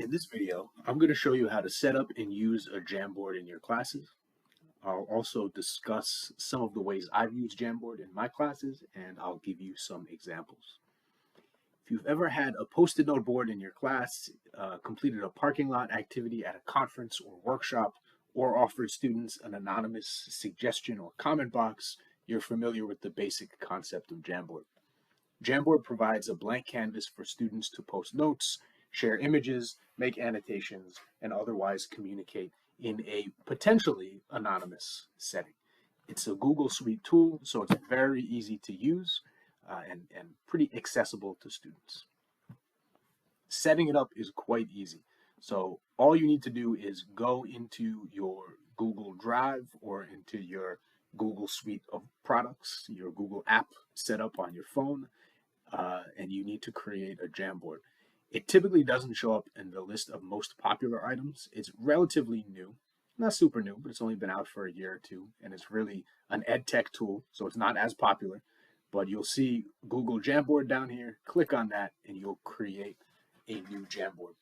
In this video, I'm going to show you how to set up and use a Jamboard in your classes. I'll also discuss some of the ways I've used Jamboard in my classes, and I'll give you some examples. If you've ever had a post-it note board in your class, completed a parking lot activity at a conference or workshop, or offered students an anonymous suggestion or comment box, you're familiar with the basic concept of Jamboard. Jamboard provides a blank canvas for students to post notes, share images, make annotations, and otherwise communicate in a potentially anonymous setting. It's a Google Suite tool, so it's very easy to use and pretty accessible to students. Setting it up is quite easy. So all you need to do is go into your Google Drive or into your Google Suite of products, your Google app set up on your phone, and you need to create a Jamboard. It typically doesn't show up in the list of most popular items. It's relatively new, not super new, but it's only been out for a year or two, and it's really an ed tech tool, so it's not as popular. But you'll see Google Jamboard down here. Click on that, and you'll create a new Jamboard.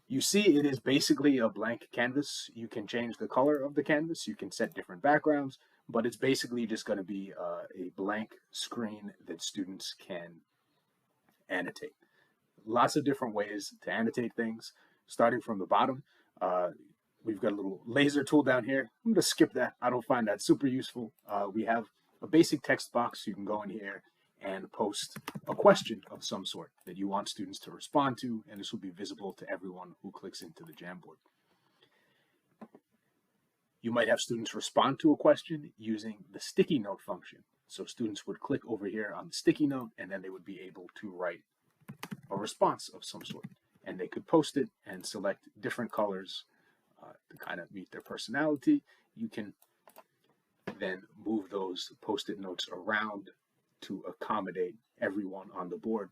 You see it is basically a blank canvas. You can change the color of the canvas. You can set different backgrounds, but it's basically just going to be a blank screen that students can annotate. Lots of different ways to annotate things. Starting from the bottom, we've got a little laser tool down here. I'm going to skip that. I don't find that super useful. We have a basic text box. You can go in here and post a question of some sort that you want students to respond to, and this will be visible to everyone who clicks into the Jamboard. You might have students respond to a question using the sticky note function. So students would click over here on the sticky note, and then they would be able to write a response of some sort, and they could post it and select different colors to kind of meet their personality. You can then move those post-it notes around to accommodate everyone on the board.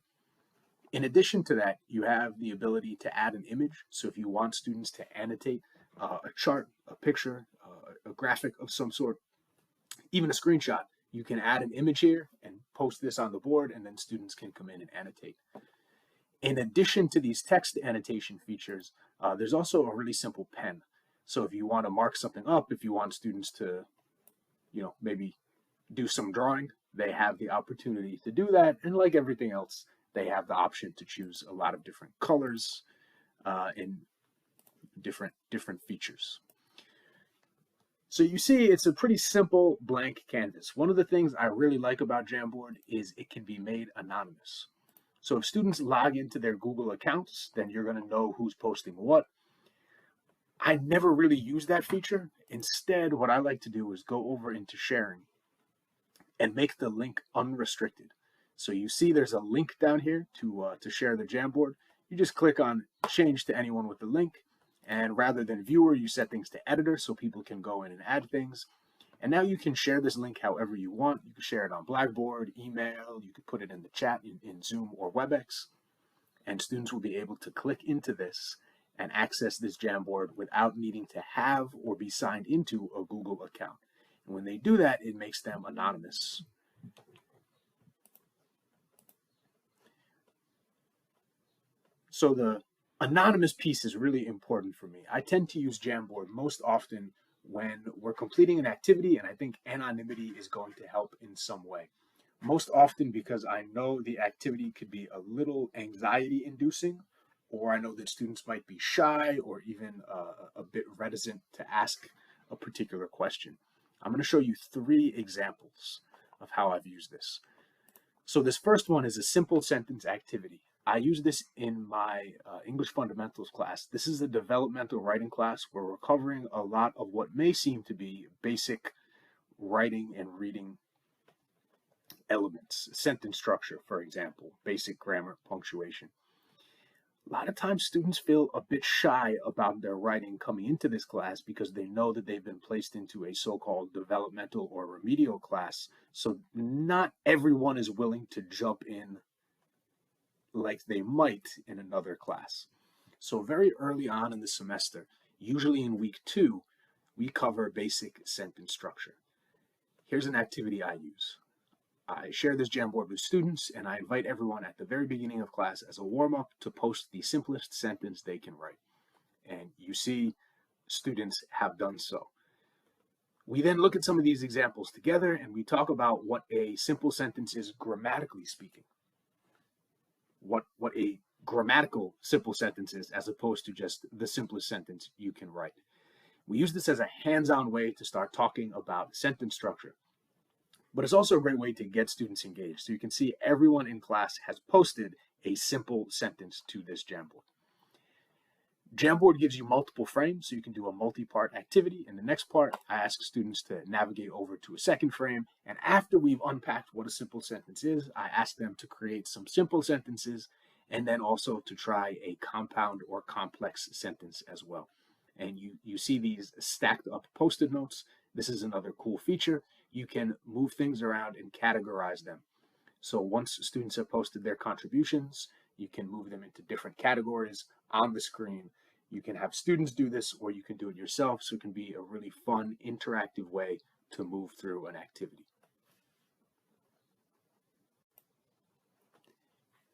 In addition to that, you have the ability to add an image. So if you want students to annotate a chart, a picture, a graphic of some sort, even a screenshot, you can add an image here and post this on the board, and then students can come in and annotate. In addition to these text annotation features, there's also a really simple pen. So if you want to mark something up, if you want students to, maybe do some drawing, they have the opportunity to do that. And like everything else, they have the option to choose a lot of different colors and different features. So you see, it's a pretty simple blank canvas. One of the things I really like about Jamboard is it can be made anonymous. So if students log into their Google accounts, then you're going to know who's posting what. I never really use that feature. Instead, what I like to do is go over into sharing and make the link unrestricted. So you see there's a link down here to share the Jamboard. You just click on change to anyone with the link. And rather than viewer, you set things to editor so people can go in and add things. And now you can share this link however you want. You can share it on Blackboard, email, you can put it in the chat in Zoom or WebEx, and students will be able to click into this and access this Jamboard without needing to have or be signed into a Google account. And when they do that, it makes them anonymous. So the anonymous piece is really important for me. I tend to use Jamboard most often when we're completing an activity, and I think anonymity is going to help in some way. Most often because I know the activity could be a little anxiety inducing, or I know that students might be shy or even a bit reticent to ask a particular question. I'm going to show you 3 examples of how I've used this. So this first one is a simple sentence activity. I use this in my English fundamentals class. This is a developmental writing class where we're covering a lot of what may seem to be basic writing and reading elements, sentence structure, for example, basic grammar, punctuation. A lot of times students feel a bit shy about their writing coming into this class because they know that they've been placed into a so-called developmental or remedial class. So not everyone is willing to jump in like they might in another class. So very early on in the semester, usually in week 2, we cover basic sentence structure. Here's an activity I use. I share this Jamboard with students, and I invite everyone at the very beginning of class as a warm-up to post the simplest sentence they can write. And you see students have done so. We then look at some of these examples together, and we talk about what a simple sentence is grammatically speaking. What a grammatical simple sentence is, as opposed to just the simplest sentence you can write. We use this as a hands-on way to start talking about sentence structure. But it's also a great way to get students engaged. So you can see everyone in class has posted a simple sentence to this Jamboard. Jamboard gives you multiple frames, so you can do a multi-part activity. In the next part, I ask students to navigate over to a second frame. And after we've unpacked what a simple sentence is, I ask them to create some simple sentences and then also to try a compound or complex sentence as well. And you see these stacked up post-it notes. This is another cool feature. You can move things around and categorize them. So once students have posted their contributions, you can move them into different categories on the screen. You can have students do this, or you can do it yourself, so it can be a really fun, interactive way to move through an activity.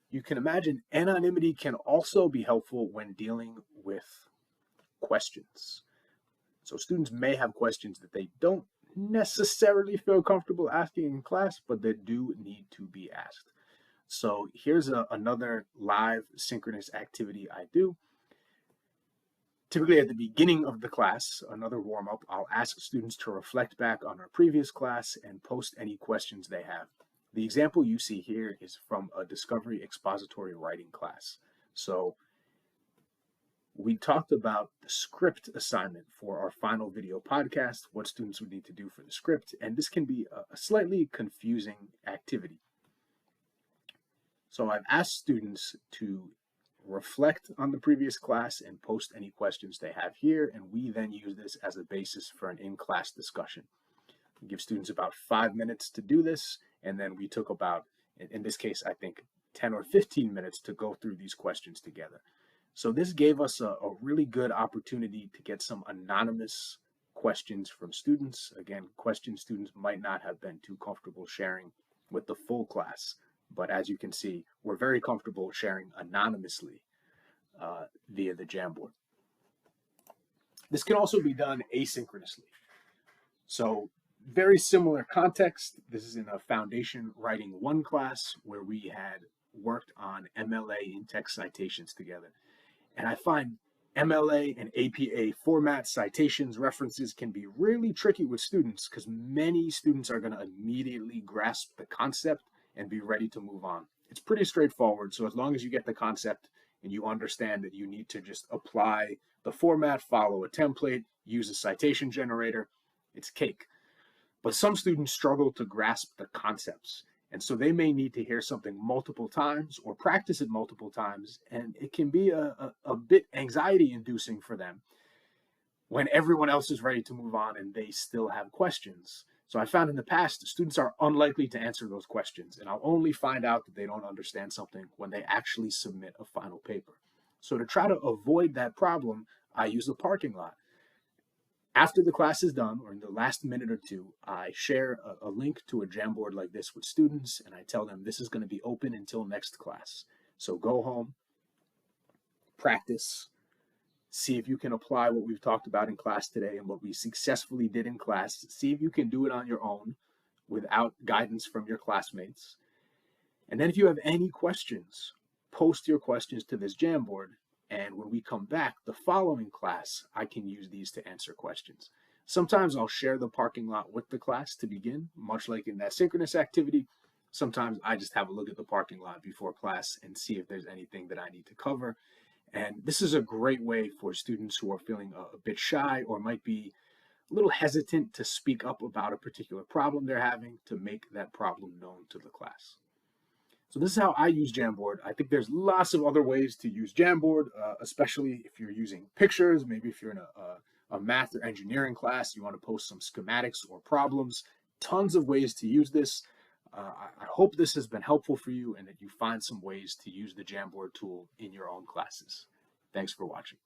You can imagine anonymity can also be helpful when dealing with questions. So students may have questions that they don't necessarily feel comfortable asking in class, but that do need to be asked. So here's another live synchronous activity I do. Typically at the beginning of the class, another warm-up, I'll ask students to reflect back on our previous class and post any questions they have. The example you see here is from a Discovery Expository Writing class. So we talked about the script assignment for our final video podcast, what students would need to do for the script, and this can be a slightly confusing activity. So I've asked students to reflect on the previous class and post any questions they have here, and we then use this as a basis for an in-class discussion. We give students about 5 minutes to do this, and then we took about, in this case, I think 10 or 15 minutes to go through these questions together. So this gave us a really good opportunity to get some anonymous questions from students. Again, questions students might not have been too comfortable sharing with the full class. But as you can see, we're very comfortable sharing anonymously via the Jamboard. This can also be done asynchronously. So very similar context. This is in a Foundation Writing 1 class where we had worked on MLA in-text citations together. And I find MLA and APA format citations, references can be really tricky with students because many students are going to immediately grasp the concept and be ready to move on. It's pretty straightforward. So as long as you get the concept and you understand that you need to just apply the format, follow a template, use a citation generator, it's cake. But some students struggle to grasp the concepts. And so they may need to hear something multiple times or practice it multiple times. And it can be a bit anxiety inducing for them when everyone else is ready to move on and they still have questions. So I found in the past, students are unlikely to answer those questions. And I'll only find out that they don't understand something when they actually submit a final paper. So to try to avoid that problem, I use the parking lot. After the class is done, or in the last minute or two, I share a link to a Jamboard like this with students, and I tell them this is going to be open until next class. So go home, practice, see if you can apply what we've talked about in class today and what we successfully did in class. See if you can do it on your own without guidance from your classmates. And then if you have any questions, post your questions to this Jamboard. And when we come back, the following class, I can use these to answer questions. Sometimes I'll share the parking lot with the class to begin, much like in that synchronous activity. Sometimes I just have a look at the parking lot before class and see if there's anything that I need to cover. And this is a great way for students who are feeling a bit shy or might be a little hesitant to speak up about a particular problem they're having to make that problem known to the class. So this is how I use Jamboard. I think there's lots of other ways to use Jamboard, especially if you're using pictures. Maybe if you're in a math or engineering class, you want to post some schematics or problems. Tons of ways to use this. I hope this has been helpful for you and that you find some ways to use the Jamboard tool in your own classes. Thanks for watching.